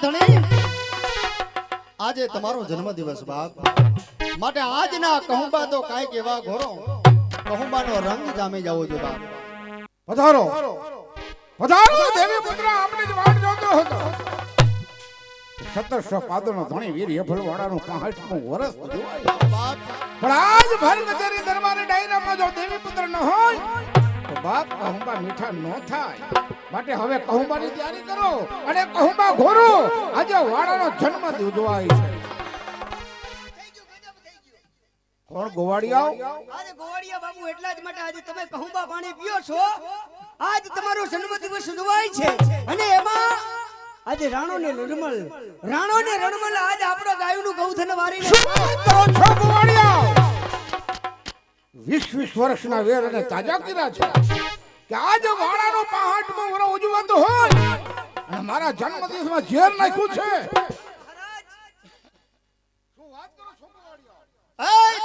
ધણી આજે તમારો જન્મદિવસ બાપ માટે આજના કહુંબા તો કાંઈક એવા ઘોરો કહુંબાનો રંગ જામી જાવો જો બાપ પધારો પધારો દેવી પુત્ર આપણે જ વાટ જોતો હતો 1700 પાદરનો ધણી વીર હેફળવાળાનું 65મું વર્ષ જોવાય બાપ પણ આજ ભર કચેરી દરબારે ડાયરામાં જો દેવી પુત્ર ન હોય તો બાપ કહુંબા મીઠા ન થાય માટે હવે કહુંબાની તૈયારી કરો અને કહુંબા ઘોરો આજે વાળાનો જન્મ ઉજવાય છે કોણ ગોવાળિયા અરે ગોવાળિયા બાબુ એટલા જ માટે આજે તમે કહુંબા પાણી પીઓ છો આજ તમારો જન્મદિવસ ઉજવાય છે અને એમાં આજે રાણો ને રણમલ આજ આપણો ગાયનું ગૌધન વારીને શું કરો છો ગોવાળિયા 20 વર્ષના વેર અને તાજા કર્યા છે કે આજ વાળાનો 65મો વર્ષ ઉજવાતો હોય અને મારા જન્મદિવસમાં ઝેર નાખ્યું છે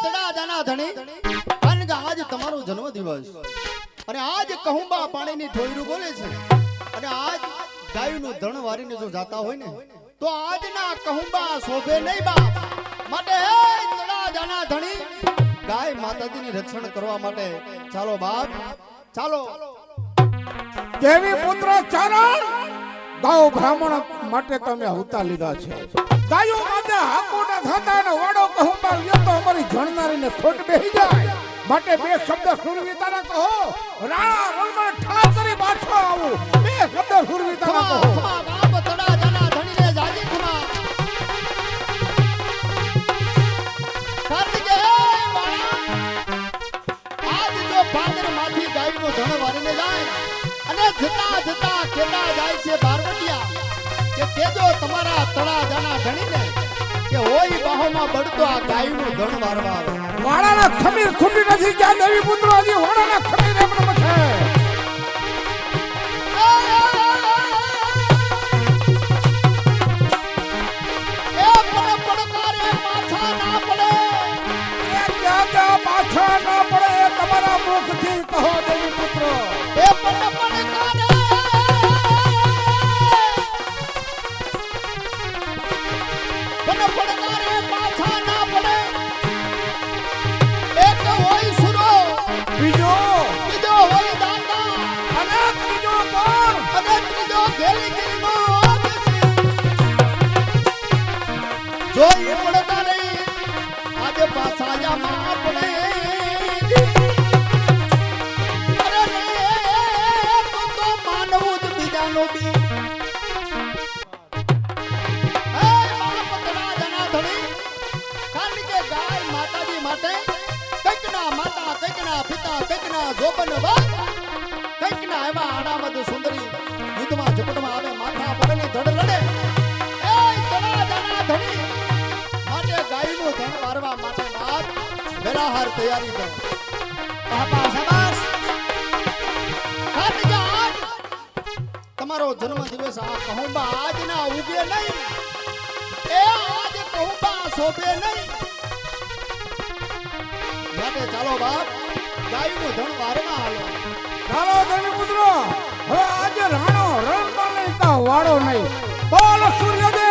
તડા જાના ધણી કારણ કે આજ તમારો જન્મદિવસ અને આજ કહુંબા પાણીની ઠોયરું બોલે છે અને આજ ગાયનું ધણ વારીને જો જાતા હોય ને તો આજના કહુંબા શોભે નહીં બાપ માટે તડા જાના ધણી ગાય માતાજીની રક્ષણ કરવા માટે ચાલો બાપ ચાલો દેવી પુત્ર ચરણ ગાવ બ્રાહ્મણ માટે તમે અવતાર લીધા છે ગાયો માટે હાકોના થતા અને વાડો કહુંબા લ્યો તો અમારી જણનારીને ખોટ બેહી જાય માટે બે શબ્દ સુરવીતાના કહો રાણા રણમાં ઠા કરી પાછો આવું બે શબ્દ સુરવીતાના કહો બાપ તડા જાના ધણીને જાજી ખમા કારણ કે આજ જો પાદર માંથી ગાયનું ધણ વારીને જાય અને જતા જતા કેડા જાય છે બારવટિયા કે કેજો તમારા તળા જાના ધણીને કે હોય બાહોમાં બળતો આ ગાયનું ધણ વારવા વાડાના ખમીર ખૂટી નથી ક્યાં દેવી પુત્ર હજી વાડાના ખમીર એમનો છે એ પડકારે પાછા ના પડે એ ક્યાં પાછા ના પડે તમારા મુખથી કહો દેવી પુત્ર એ પડકારે પડકારે પાછા ના પડે એક હોય સુરો બીજો હોય દાંડા અને ત્રીજો કોણ અને ત્રીજો ઘેલીગીરીનો જો એ પડતા નહીં આજે પાછા જામાં પડે અરે રે તો માનવું જ બીજાનો બી જોબન વાત કંઈકના એવા આડામદ સુંદરી યુદ્ધમાં ઝપટમાં આવે માથા પડેલી ધડ લડે એ તળા જાના ધણી માટે ગાયનું ધણ વારવા માટે વાત વેરાહાર તૈયારી કરો બાપા શાબાશ કારણ કે આજ તમારો જન્મદિવસ આ કહુંબા આજના ઉગે નહીં એ આજ કહુંબા શોભે નહીં માટે ચાલો બાપ ગાયનું ધણ વારવા હાલો ચાલો દેવી પુત્ર હવે આજે રાણો રણમાં નહીં કા વાડો નહીં બોલ સૂર્યદેવ